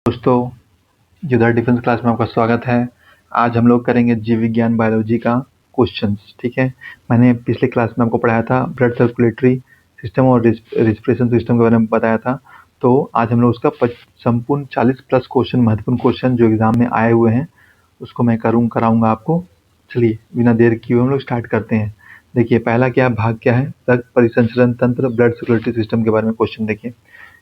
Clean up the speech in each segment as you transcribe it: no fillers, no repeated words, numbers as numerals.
दोस्तों, युद्ध defence class में आपका स्वागत है। आज हम लोग करेंगे जीव विज्ञान बायोलॉजी का क्वेश्चंस। ठीक है, मैंने पिछले क्लास में आपको पढ़ाया था ब्लड सर्कुलेटरी सिस्टम और रिस्पिरेशन सिस्टम के बारे में बताया था। तो आज हम लोग उसका संपूर्ण 40 प्लस क्वेश्चन, महत्वपूर्ण क्वेश्चन जो एग्जाम में आए हुए हैं, उसको मैं कराऊंगा आपको। चलिए बिना देर किए हम लोग स्टार्ट करते हैं। देखिए पहला क्या भाग क्या है, रक्त परिसंचरण तंत्र, ब्लड सर्कुलेटरी सिस्टम के बारे में क्वेश्चन देखिए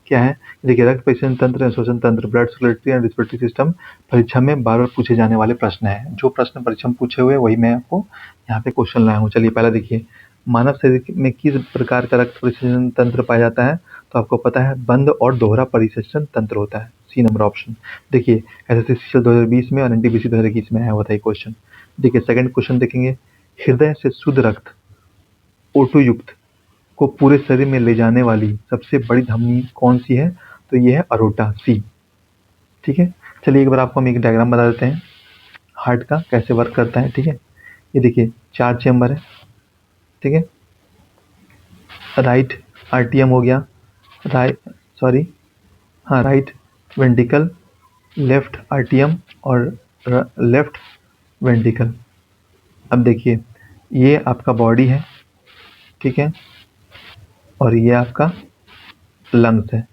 क्या है। देखिए रक्त परिसंचरण तंत्र, श्वसन तंत्र, blood circulatory and respiratory system परीक्षा में बार बार पूछे जाने वाले प्रश्न है। जो प्रश्न परीक्षा में पूछे हुए वही मैं आपको यहाँ पे क्वेश्चन लाया हूँ। चलिए पहला देखिए, मानव शरीर में किस प्रकार का रक्त परिसंचरण तंत्र पाया जाता है? तो आपको पता है बंद और दोहरा परिसंचरण तंत्र होता है। C number option. देखिए एसएससी 2020 में और एनटीपीसी 2021 में आया हुआ था ये क्वेश्चन। देखिए सेकंड क्वेश्चन देखेंगे, हृदय से शुद्ध रक्त O2 युक्त को पूरे शरीर में ले जाने वाली सबसे बड़ी धमनी कौन सी है? तो ये है अरोटा, सी। ठीक है, चलिए एक बार आपको हम एक डायग्राम बता देते हैं हार्ट का कैसे वर्क करता है। ठीक है, ये देखिए 4 चेम्बर है। ठीक है, राइट आरटीएम हो गया, राइट वेंट्रिकल, लेफ्ट आरटीएम और लेफ्ट वेंट्रिकल। अब देखिए ये आपका बॉडी है, ठीक है, और ये आपका लंग्स है।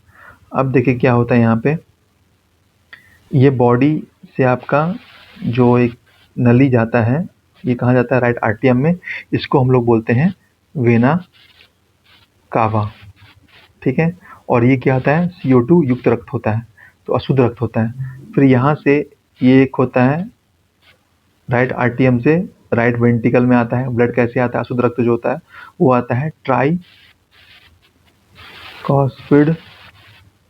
अब देखिए क्या होता है यहाँ पे, ये बॉडी से आपका जो एक नली जाता है, ये कहाँ जाता है? राइट आर्टियम में। इसको हम लोग बोलते हैं वेना कावा। ठीक है, और ये क्या होता है? CO2 युक्त रक्त होता है, तो अशुद्ध रक्त होता है। फिर यहाँ से ये एक होता है राइट आर्टियम से राइट वेंट्रिकल में आता है। ब्लड कैसे आता है? अशुद्ध रक्त जो होता है वो आता है ट्राई कॉस्फिड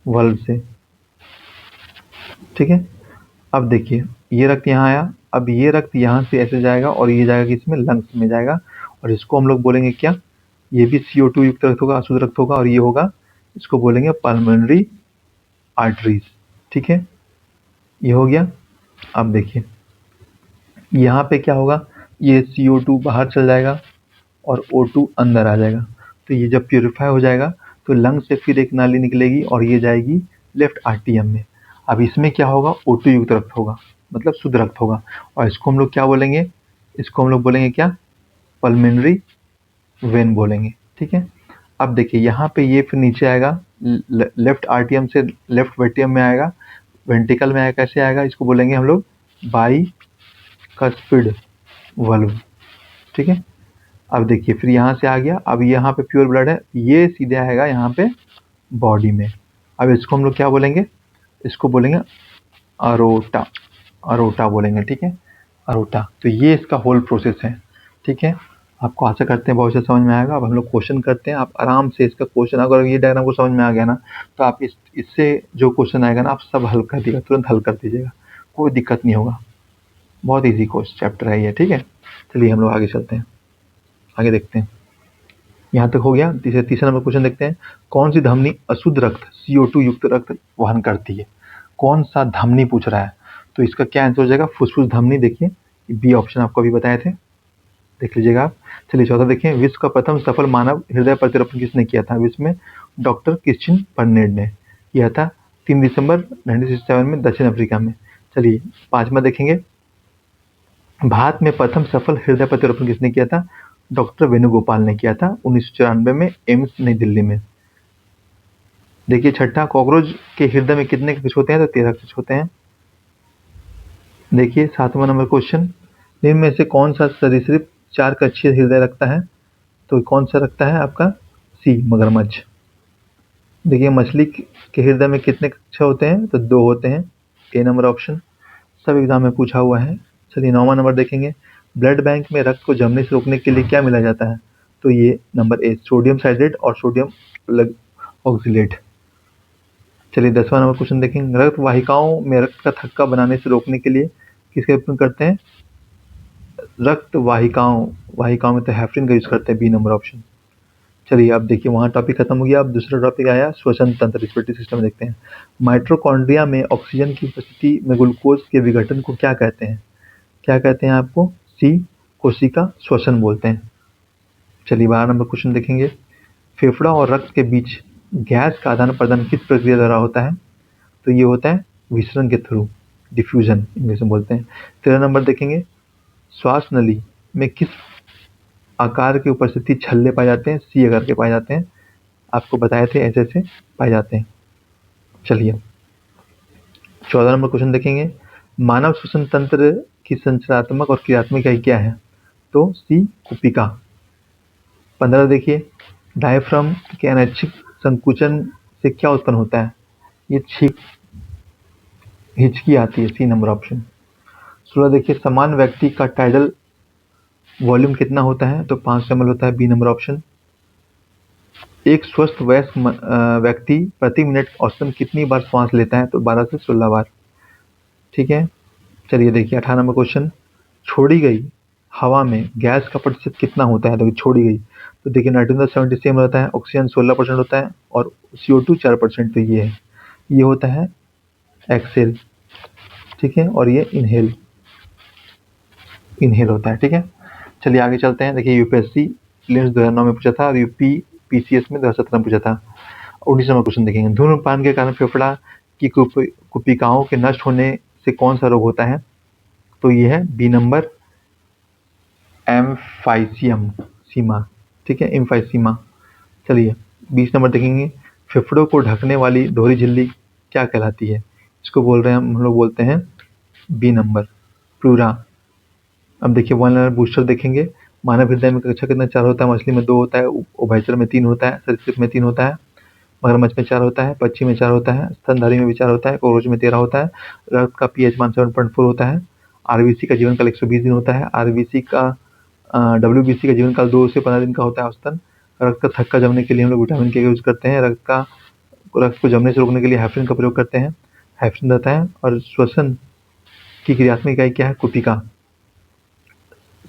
वल्व से। ठीक है, अब देखिए ये रक्त यहाँ आया, अब ये रक्त यहाँ से ऐसे जाएगा और ये जाएगा किसमें? लंग्स में जाएगा, और इसको हम लोग बोलेंगे क्या? ये भी CO2 युक्त रक्त होगा, अशुद्ध रक्त होगा, और ये होगा, इसको बोलेंगे पल्मोनरी आर्टरीज। ठीक है, ये हो गया। अब देखिए यहाँ पे क्या होगा, ये CO2 बाहर चल जाएगा और O2 अंदर आ जाएगा। तो ये जब प्यूरिफाई हो जाएगा तो लंग से फिर एक नाली निकलेगी और ये जाएगी लेफ्ट आर्टियम में। अब इसमें क्या होगा? O2 युक्त रक्त होगा, मतलब शुद्ध रक्त होगा, और इसको हम लोग क्या बोलेंगे? इसको हम लोग बोलेंगे क्या? पल्मोनरी वेन बोलेंगे। ठीक है, अब देखिए यहाँ पे ये फिर नीचे आएगा, लेफ्ट आर्टियम से लेफ्ट वेंट्रियम में आएगा, वेंट्रिकल में आएगा। कैसे आएगा? इसको बोलेंगे हम लोग बाई कस्पिड वल्व। ठीक है, अब देखिए फिर यहाँ से आ गया, अब यहाँ पे प्योर ब्लड है, ये सीधे आएगा यहाँ पे बॉडी में। अब इसको हम लोग क्या बोलेंगे? इसको बोलेंगे अरोटा, अरोटा बोलेंगे। ठीक है, अरोटा। तो ये इसका होल प्रोसेस है। ठीक है, आपको आशा करते हैं बहुत अच्छा समझ में आएगा। अब हम लोग क्वेश्चन करते हैं, आप आराम से इसका क्वेश्चन, अगर ये डायग्राम को समझ में आ गया ना, तो आप इससे जो क्वेश्चन आएगा ना, आप सब हल कर दीजिएगा, तुरंत हल कर दीजिएगा, कोई दिक्कत नहीं होगा। बहुत ईजी क्वेश्चन चैप्टर है ये। ठीक है, चलिए हम लोग आगे चलते हैं, आगे देखते हैं। यहाँ तक हो गया। तीसरा नंबर क्वेश्चन देखते हैं, कौन सी धमनी अशुद्ध रक्त CO2 युक्त रक्त वहन करती है? कौन सा धमनी पूछ रहा है, तो इसका क्या आंसर हो जाएगा? फुसफुस धमनी। देखिए बी ऑप्शन आपको अभी बताए थे, देख लीजिएगा आप। चलिए चौथा देखें, विश्व का प्रथम सफल मानव हृदय प्रतिरोपण किसने किया था? विश्व में डॉक्टर क्रिश्चियन बर्नेड ने किया था 3 दिसंबर 1967 में दक्षिण अफ्रीका में। चलिए पांचवा देखेंगे, भारत में प्रथम सफल हृदय प्रतिरोपण किसने किया था? डॉक्टर वेणुगोपाल ने किया था 1994 में एम्स नई दिल्ली में। देखिए छठा, कॉकरोच के हृदय में कितने कक्ष होते हैं? तो 13 कक्ष होते हैं। देखिए 7वां नंबर क्वेश्चन, निम्न में से कौन सा सरीसृप 4 कक्षीय हृदय रखता है? तो कौन सा रखता है आपका? सी, मगरमच्छ। देखिए मछली के हृदय में कितने कक्ष होते हैं? तो 2 होते हैं, ए नंबर ऑप्शन। सब एग्जाम में पूछा हुआ है। चलिए 9वां नंबर देखेंगे, ब्लड बैंक में रक्त को जमने से रोकने के लिए क्या मिलाया जाता है? तो ये नंबर ए, सोडियम साइड्रेट और सोडियम ऑक्सीलेट। चलिए 10वां नंबर क्वेश्चन देखेंगे, रक्त वाहिकाओं में रक्त का थक्का बनाने से रोकने के लिए किसका उपयोग करते हैं? रक्त वाहिकाओं में तो हेपरिन का यूज करते हैं, बी नंबर ऑप्शन। चलिए अब देखिए वहाँ टॉपिक खत्म हो गया। अब दूसरा टॉपिक आया श्वसन तंत्र, रिस्पिरेटरी सिस्टम देखते हैं। माइटोकॉन्ड्रिया में ऑक्सीजन की उपस्थिति में ग्लूकोज के विघटन को क्या कहते हैं? क्या कहते हैं आपको? सी, कोशिका श्वसन बोलते हैं। चलिए 12 नंबर क्वेश्चन देखेंगे, फेफड़ा और रक्त के बीच गैस का आदान प्रदान किस प्रक्रिया द्वारा होता है? तो ये होता है विसरण के थ्रू, डिफ्यूजन इंग्लिश में बोलते हैं। 13 नंबर देखेंगे, श्वास नली में किस आकार की उपस्थिति छल्ले पाए जाते हैं? सी आकार के पाए जाते हैं। आपको बताए थे ऐसे ऐसे पाए जाते हैं। चलिए 14 नंबर क्वेश्चन देखेंगे, मानव श्वसन तंत्र की संरचनात्मक और क्रियात्मक इकाई क्या है? तो सी कुपिका। 15 देखिए, डायफ्राम के अनैच्छिक संकुचन से क्या उत्पन्न होता है? ये छींक, हिचकी आती है, सी नंबर ऑप्शन। 16 देखिए, समान व्यक्ति का टाइडल वॉल्यूम कितना होता है? तो 500 ml होता है, बी नंबर ऑप्शन। एक स्वस्थ वयस्क व्यक्ति प्रति मिनट औसतन कितनी बार श्वास लेता है? तो 12 से 16 बार। ठीक है, चलिए देखिए 18 नंबर क्वेश्चन, छोड़ी गई हवा में गैस का प्रतिशत कितना होता है? देखिए छोड़ी गई, तो देखिए नाइट्रोजन 70 होता है, ऑक्सीजन 16% होता है और CO2 4%। तो ये होता है एक्सेल, ठीक है, और ये इनहेल होता है। ठीक है, चलिए आगे चलते हैं। देखिए यूपीएससी प्रीलिम्स 2009 में पूछा था और यूपी पीसीएस में 2017 में पूछा था। 19 नंबर क्वेश्चन देखेंगे, धूम्रपान के कारण फेफड़ा की कुपिकाओं के नष्ट होने से कौन सा रोग होता है? तो ये है बी नंबर, एम्फाइसियम सीमा। ठीक है, एम्फाइसीमा। चलिए 20 नंबर देखेंगे, फेफड़ों को ढकने वाली दोहरी झिल्ली क्या कहलाती है? इसको बोल रहे हैं, हम लोग बोलते हैं बी नंबर, प्लूरा। अब देखिए 1 नंबर बूस्टर देखेंगे, मानव हृदय में कक्षा कितना? 4 होता है, मछली में 2 होता है, उभयचर में 3 होता है, सरीसृप में 3 होता है, मगरमच्छ में 4 होता है, पक्षी में 4 होता है, स्तनधारी में भी 4 होता है, कॉकरोच में 13 होता है, रक्त का पीएच मान 7.4 होता है, आरबीसी का जीवन काल 120 दिन होता है, आरबीसी का डब्ल्यूबीसी का जीवन काल 2 से 15 दिन का होता है औसतन। रक्त का थक्का जमने के लिए हम लोग विटामिन के यूज करते हैं, रक्त को जमने से रोकने के लिए हेफरिन का प्रयोग करते हैं, हेफरिन रहता है। और श्वसन की क्रियात्मक इकाई क्या है? कुपिका।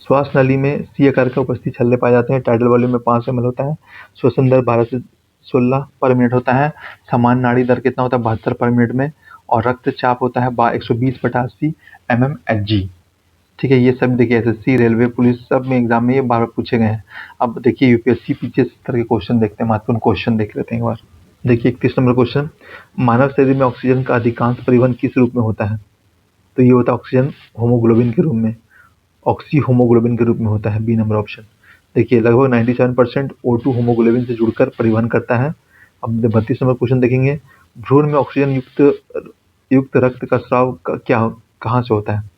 श्वास नली में सी आकार का उपस्थित छल्ले पाए जाते हैं, टाइडल वॉल्यूम में 500 ml होता है, श्वसन दर 12 से 16 पर मिनट होता है, समान नाड़ी दर कितना होता है? 72 पर मिनट में, और रक्तचाप होता है 120/80 mmHg। ठीक है, ये सब देखिए एसएससी, रेलवे, पुलिस सब में एग्जाम में ये बार बार पूछे गए हैं। अब देखिए यूपीएससी पीछे स्तर के क्वेश्चन देखते हैं, महत्वपूर्ण क्वेश्चन देख लेते हैं एक बार। देखिए 31 नंबर क्वेश्चन, मानव शरीर में ऑक्सीजन का अधिकांश परिवहन किस रूप में होता है? तो ये होता है ऑक्सीजन होमोग्लोबिन के रूप में, ऑक्सी होमोग्लोबिन के रूप में होता है, बी नंबर ऑप्शन। देखिए लगभग 97% O2 होमोग्लोबिन से जुड़कर परिवहन करता है। अब 32 नंबर क्वेश्चन देखेंगे, भ्रूण में ऑक्सीजन युक्त रक्त का स्राव कहाँ से होता है?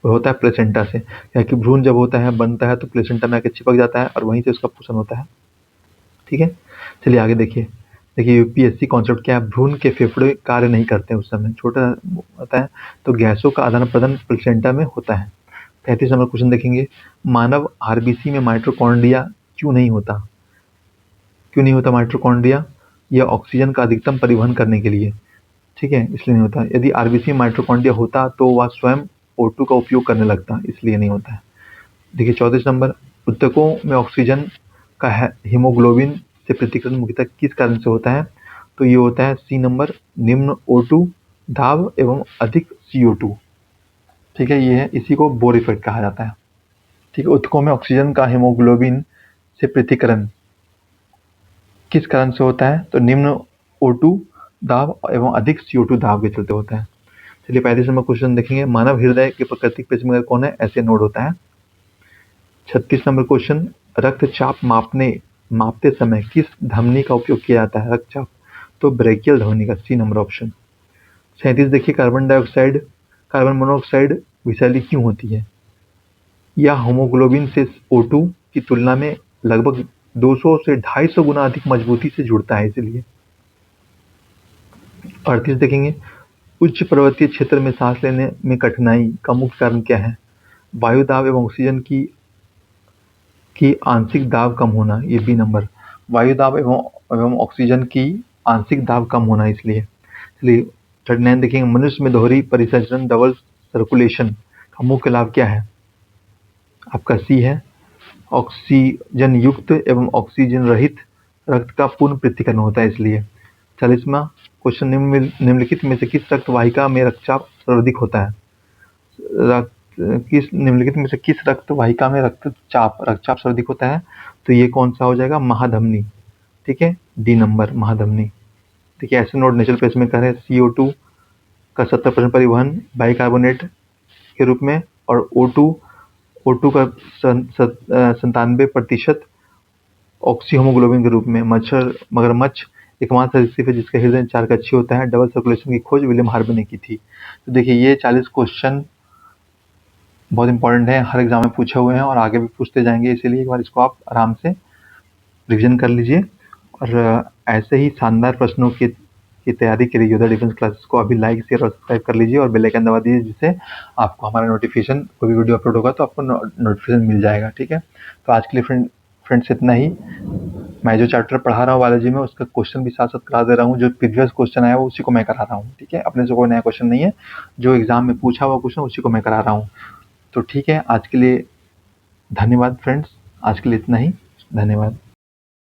वो होता है प्लेसेंटा से, क्योंकि भ्रूण जब होता है बनता है तो प्लेसेंटा में आके चिपक जाता है और वहीं से उसका पोषण होता है। ठीक है, चलिए आगे देखिए। देखिए यूपीएससी कॉन्सेप्ट क्या है, भ्रूण के फेफड़े कार्य नहीं करते उस समय, छोटा होता है, तो गैसों का आदान प्रदान प्लेसेंटा में होता है। 33 नंबर क्वेश्चन देखेंगे, मानव आरबीसी में माइटोकॉन्ड्रिया क्यों नहीं होता? क्यों नहीं होता माइटोकॉन्ड्रिया? यह ऑक्सीजन का अधिकतम परिवहन करने के लिए, ठीक है, इसलिए नहीं होता। यदि आरबीसी में माइटोकॉन्ड्रिया होता तो वह स्वयं O2 का उपयोग करने लगता, इसलिए नहीं होता है। देखिए 34 नंबर, ऊतकों में ऑक्सीजन का हीमोग्लोबिन से पृथक्करण मुख्यतः किस कारण से होता है? तो ये होता है सी नंबर, निम्न O2 दाब एवं अधिक CO2। ठीक है, ये है, इसी को बोर इफेक्ट कहा जाता है। ठीक है, ऊतकों में ऑक्सीजन का हीमोग्लोबिन से पृथक्करण किस कारण से होता है? तो निम्न O2 दाब एवं अधिक CO2 दाब के चलते होता है। चलिए 35 नंबर क्वेश्चन देखेंगे, मानव हृदय के प्राकृतिक पेसमेकर कौन है? ऐसे नोड होता है। 36 नंबर क्वेश्चन, रक्तचाप मापते समय किस धमनी का उपयोग किया जाता है? रक्तचाप, तो ब्रेकियल ध्वनि का, सी नंबर ऑप्शन। 37 देखिए, कार्बन मोनोऑक्साइड विषैली क्यों होती है? यह होमोग्लोबिन से O2 की तुलना में लगभग 200 से 250 गुना अधिक मजबूती से जुड़ता है, इसलिए। 38 देखेंगे, उच्च पर्वतीय क्षेत्र में सांस लेने में कठिनाई का मुख्य कारण क्या है? वायु दाब एवं ऑक्सीजन की आंशिक दाब कम होना, ये बी नंबर, वायु दाब एवं ऑक्सीजन की आंशिक दाब कम होना, इसलिए। चलिए 39 देखेंगे, मनुष्य में दोहरी परिसंचरण डबल सर्कुलेशन का मुख्य लाभ क्या है? आपका सी है, ऑक्सीजन युक्त एवं ऑक्सीजन रहित रक्त का पूर्ण पृथक्करण होता है, इसलिए। 40वां क्वेश्चन, निम्नलिखित में से किस रक्त वाहिका में रक्तचाप सर्वाधिक होता है? निम्नलिखित में से किस रक्त वाहिका में रक्तचाप सर्वाधिक होता है? तो ये कौन सा हो जाएगा? महाधमनी। ठीक है, डी नंबर, महाधमनी। देखिए ऐसे नोड नेचुरल पेसमेकर है, CO2 का 70% परिवहन बाइकार्बोनेट के रूप में, और O2 का 97% ऑक्सी होमोग्लोबिन के रूप में। मगरमच्छ एकमात्र सरीसृप है जिसका हृदय 4 कक्षीय होता है। डबल सर्कुलेशन की खोज विलियम हार्वे ने की थी। तो देखिए ये 40 क्वेश्चन बहुत इंपॉर्टेंट है, हर एग्जाम में पूछे हुए हैं और आगे भी पूछते जाएंगे, इसीलिए एक बार इसको आप आराम से रिवीजन कर लीजिए। और ऐसे ही शानदार प्रश्नों की तैयारी के लिए योद्धा डिफेंस क्लासेस को अभी लाइक शेयर और सब्सक्राइब कर लीजिए और बेल आइकन दबा दीजिए, जिससे आपको हमारा नोटिफिकेशन, कोई भी वीडियो अपलोड होगा तो आपको नोटिफिकेशन मिल जाएगा। ठीक है, तो आज के लिए फ्रेंड्स इतना ही। मैं जो चैप्टर पढ़ा रहा हूँ बायोलॉजी में उसका क्वेश्चन भी साथ साथ करा दे रहा हूँ। जो प्रीवियस क्वेश्चन आया वो उसी को मैं करा रहा हूँ। ठीक है, अपने से कोई नया क्वेश्चन नहीं है, जो एग्जाम में पूछा हुआ क्वेश्चन उसी को मैं करा रहा हूँ। तो ठीक है, आज के लिए धन्यवाद फ्रेंड्स, आज के लिए इतना ही। धन्यवाद।